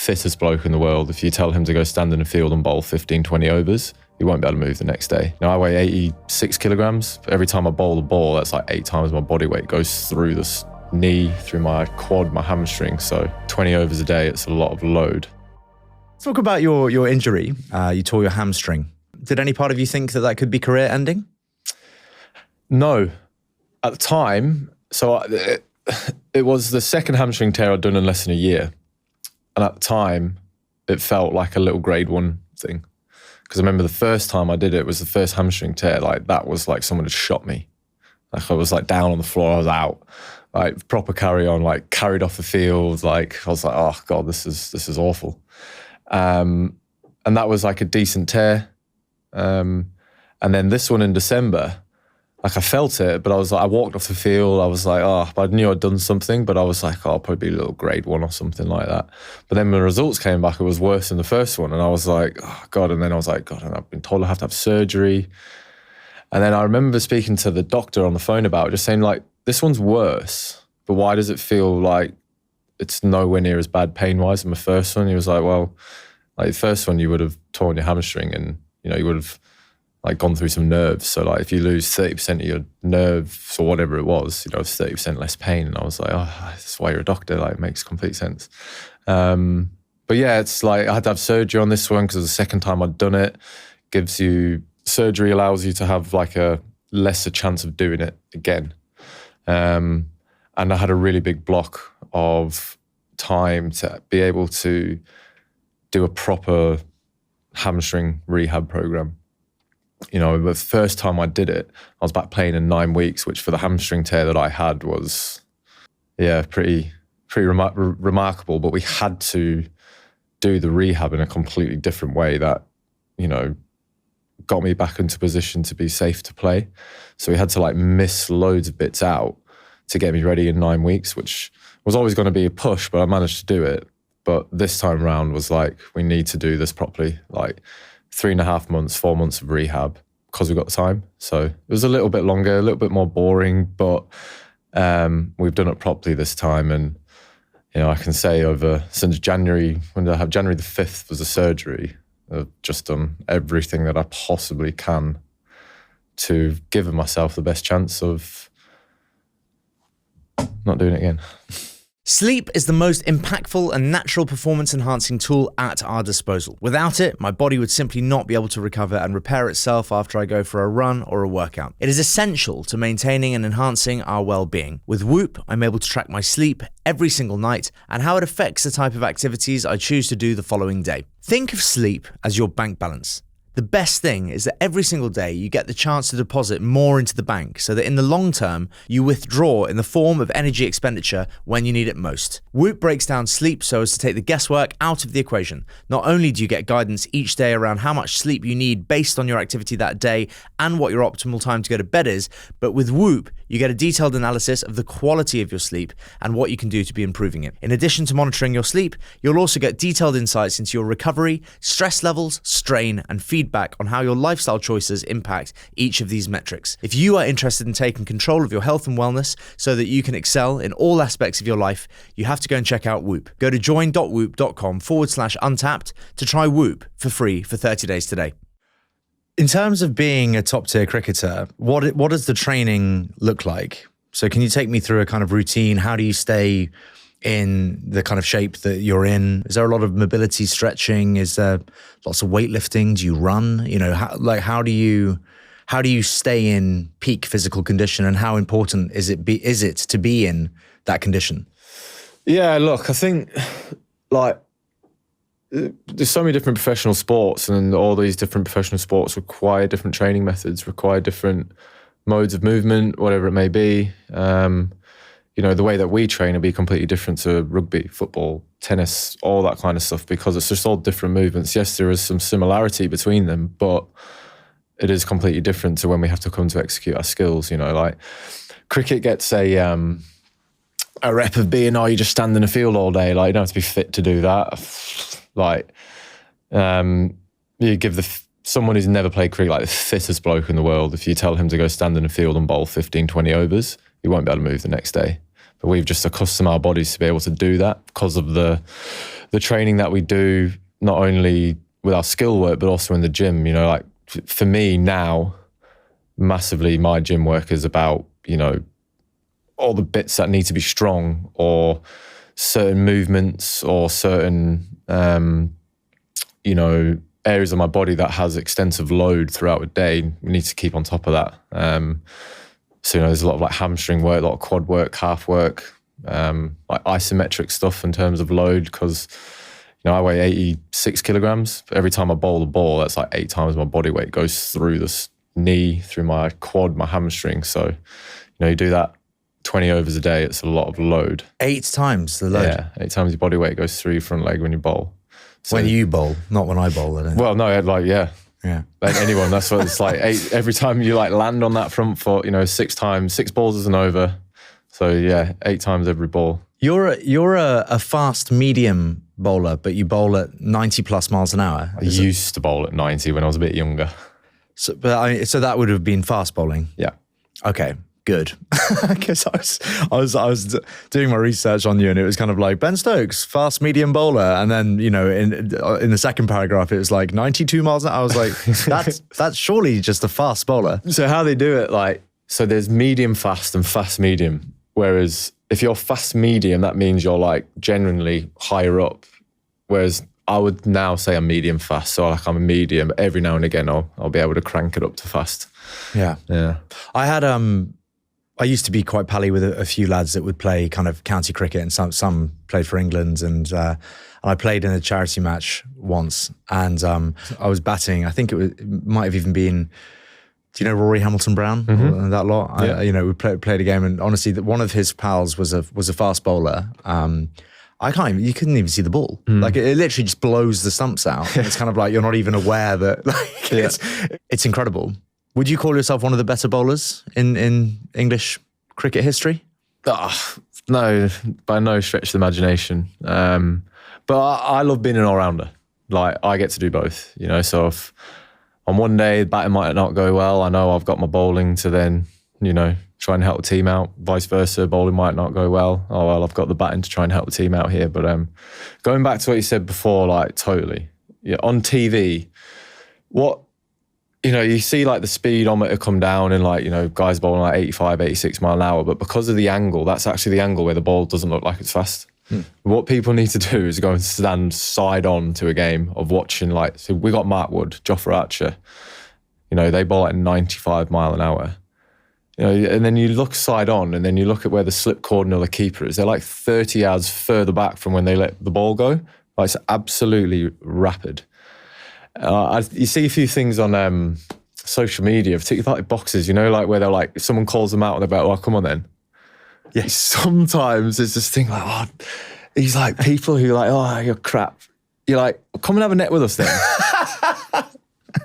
fittest bloke in the world. If you tell him to go stand in the field and bowl 15, 20 overs, he won't be able to move the next day. Now, I weigh 86 kilograms. Every time I bowl the ball, that's like 8 times my body weight goes through the knee, through my quad, my hamstring. So 20 overs a day, it's a lot of load. Talk about your injury. You tore your hamstring. Did any part of you think that could be career ending? No. At the time, so it was the second hamstring tear I'd done in less than a year. And at the time, it felt like a little grade 1 thing. Because I remember the first time I did it was the first hamstring tear. Like, that was like someone had shot me. Like, I was like down on the floor, I was out. Like, proper carry on, like carried off the field. Like, I was like, oh God, this is awful. And that was like a decent tear. And then this one in December, like I felt it, but I walked off the field. I was like, oh, but I knew I'd done something, but I was like, oh, I'll probably be a little grade 1 or something like that. But then when the results came back, it was worse than the first one. And I was like, oh God. And then I was like, God, and I've been told I have to have surgery. And then I remember speaking to the doctor on the phone about it, just saying like, this one's worse, but why does it feel like it's nowhere near as bad pain-wise than the first one? He was like, well, like the first one, you would have torn your hamstring and, you know, you would have like gone through some nerves. So like if you lose 30% of your nerves or whatever it was, you know, it's 30% less pain. And I was like, oh, that's why you're a doctor. Like, it makes complete sense. But yeah, it's like I had to have surgery on this one because the second time I'd done it. Surgery allows you to have like a lesser chance of doing it again. And I had a really big block of time to be able to do a proper hamstring rehab program. You know, the first time I did it, I was back playing in 9 weeks, which for the hamstring tear that I had was, yeah, pretty remarkable. But we had to do the rehab in a completely different way that, you know, got me back into position to be safe to play. So we had to like miss loads of bits out to get me ready in 9 weeks, which was always going to be a push, but I managed to do it. But this time round was like, we need to do this properly. Like 3.5 months, 4 months of rehab because we got the time. So it was a little bit longer, a little bit more boring, but we've done it properly this time. And, you know, I can say since January, January the 5th was the surgery, I've just done everything that I possibly can to give myself the best chance of not doing it again. Sleep is the most impactful and natural performance-enhancing tool at our disposal. Without it, my body would simply not be able to recover and repair itself after I go for a run or a workout. It is essential to maintaining and enhancing our well-being. With Whoop, I'm able to track my sleep every single night and how it affects the type of activities I choose to do the following day. Think of sleep as your bank balance. The best thing is that every single day you get the chance to deposit more into the bank so that in the long term, you withdraw in the form of energy expenditure when you need it most. Whoop breaks down sleep so as to take the guesswork out of the equation. Not only do you get guidance each day around how much sleep you need based on your activity that day and what your optimal time to go to bed is, but with Whoop, you get a detailed analysis of the quality of your sleep and what you can do to be improving it. In addition to monitoring your sleep, you'll also get detailed insights into your recovery, stress levels, strain, and feedback on how your lifestyle choices impact each of these metrics. If you are interested in taking control of your health and wellness so that you can excel in all aspects of your life, you have to go and check out Whoop. Go to join.whoop.com/untapped to try Whoop for free for 30 days today. In terms of being a top-tier cricketer, what does the training look like? So can you take me through a kind of routine? How do you stay in the kind of shape that you're in? Is there a lot of mobility, stretching? Is there lots of weightlifting? Do you run? You know, how do you stay in peak physical condition, and how important is it to be in that condition? Yeah, look, I think like there's so many different professional sports, and all these different professional sports require different training methods, require different modes of movement, whatever it may be. You know, the way that we train will be completely different to rugby, football, tennis, all that kind of stuff, because it's just all different movements. Yes, there is some similarity between them, but it is completely different to when we have to come to execute our skills. You know, like cricket gets a rep of being, you just stand in the field all day. Like, you don't have to be fit to do that. Like, you give someone who's never played cricket, like the fittest bloke in the world, if you tell him to go stand in the field and bowl 15, 20 overs, he won't be able to move the next day. But we've just accustomed our bodies to be able to do that because of the training that we do, not only with our skill work, but also in the gym. You know, like for me now, massively, my gym work is about, you know, all the bits that need to be strong, or certain movements, or certain, you know, areas of my body that has extensive load throughout the day. We need to keep on top of that. So, you know, there's a lot of like hamstring work, a lot of quad work, calf work, like isometric stuff in terms of load, because, you know, I weigh 86 kilograms. Every time I bowl the ball, that's like 8 times my body weight goes through the knee, through my quad, my hamstring. So, you know, you do that 20 overs a day, it's a lot of load. 8 times the load? Yeah, 8 times your body weight goes through your front leg when you bowl. So, when you bowl, not when I bowl, I don't. Well, no, like, yeah. Yeah. Like anyone, that's what it's like. 8, every time you like land on that front foot, you know, 6 times, 6 balls is an over. So yeah, 8 times every ball. You're a fast medium bowler, but you bowl at 90 plus miles an hour. I used to bowl at 90 when I was a bit younger. So, so that would have been fast bowling. Yeah. Okay. Good. Because I was doing my research on you, and it was kind of like Ben Stokes, fast medium bowler, and then, you know, in the second paragraph it was like 92 miles an hour. I was like, that's surely just a fast bowler. So how they do it, like, so there's medium fast and fast medium. Whereas if you're fast medium, that means you're like generally higher up. Whereas I would now say I'm medium fast. So like I'm a medium, but every now and again I'll be able to crank it up to fast. Yeah. Yeah. I used to be quite pally with a few lads that would play kind of county cricket, and some played for England, and I played in a charity match once, and I was batting. I think it might have even been, do you know Rory Hamilton Brown? Mm-hmm. That lot? Yeah. You know, we played a game, and honestly, one of his pals was a fast bowler. You couldn't even see the ball. Like it literally just blows the stumps out. It's kind of like you're not even aware that, like, it's incredible. Would you call yourself one of the better bowlers in English cricket history? No, by no stretch of the imagination. But I love being an all-rounder. Like, I get to do both, you know. So if on one day batting might not go well, I know I've got my bowling to then, you know, try and help the team out. Vice versa, bowling might not go well. Oh, well, I've got the batting to try and help the team out here. But going back to what you said before, like, totally. Yeah, on TV, you know, you see like the speedometer come down and, like, you know, guys bowling like 85, 86 mile an hour, but because of the angle, that's actually the angle where the ball doesn't look like it's fast. What people need to do is go and stand side on to a game of watching, like, so we got Mark Wood, Jofra Archer, you know, they bowl at 95 mile an hour. You know, and then you look side on, and then you look at where the slip cordon of the keeper is. They're like 30 yards further back from when they let the ball go. Like, it's absolutely rapid. You see a few things on social media, particularly like boxes, you know, like where they're like, if someone calls them out and they're like, well, come on then. Yeah. Sometimes there's this thing like, oh, he's like people who are like, oh, you're crap. You're like, come and have a net with us then.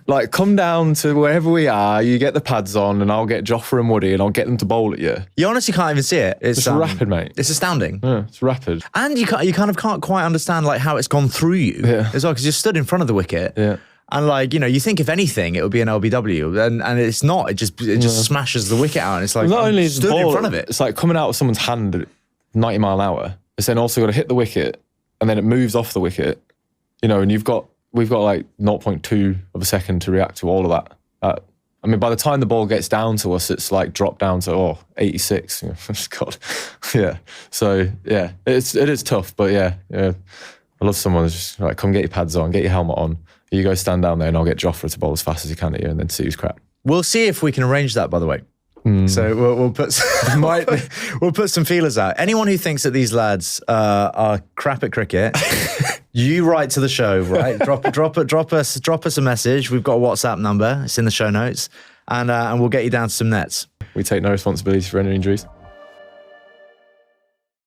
Like, come down to wherever we are, you get the pads on, and I'll get Jofra and Woody, and I'll get them to bowl at you. You honestly can't even see it. It's rapid, mate. It's astounding. Yeah, it's rapid. And you kind of can't quite understand, like, how it's gone through you as well, because you're stood in front of the wicket. Yeah. And, like, you know, you think if anything, it would be an LBW, and it's not. It just smashes the wicket out, and it's like, not only is stood the ball in front of it. It's like coming out of someone's hand at 90 mile an hour. It's then also got to hit the wicket, and then it moves off the wicket, you know, and we've got like 0.2 of a second to react to all of that. I mean, by the time the ball gets down to us, it's like dropped down to 86. God, yeah. So yeah, it is tough, but yeah. I love someone who's just like, come get your pads on, get your helmet on. You go stand down there, and I'll get Jofra to bowl as fast as he can at you, and then see who's crap. We'll see if we can arrange that, by the way. So we'll put we'll put some feelers out. Anyone who thinks that these lads are crap at cricket, you write to the show, right? drop us a message. We've got a WhatsApp number. It's in the show notes, and we'll get you down to some nets. We take no responsibility for any injuries.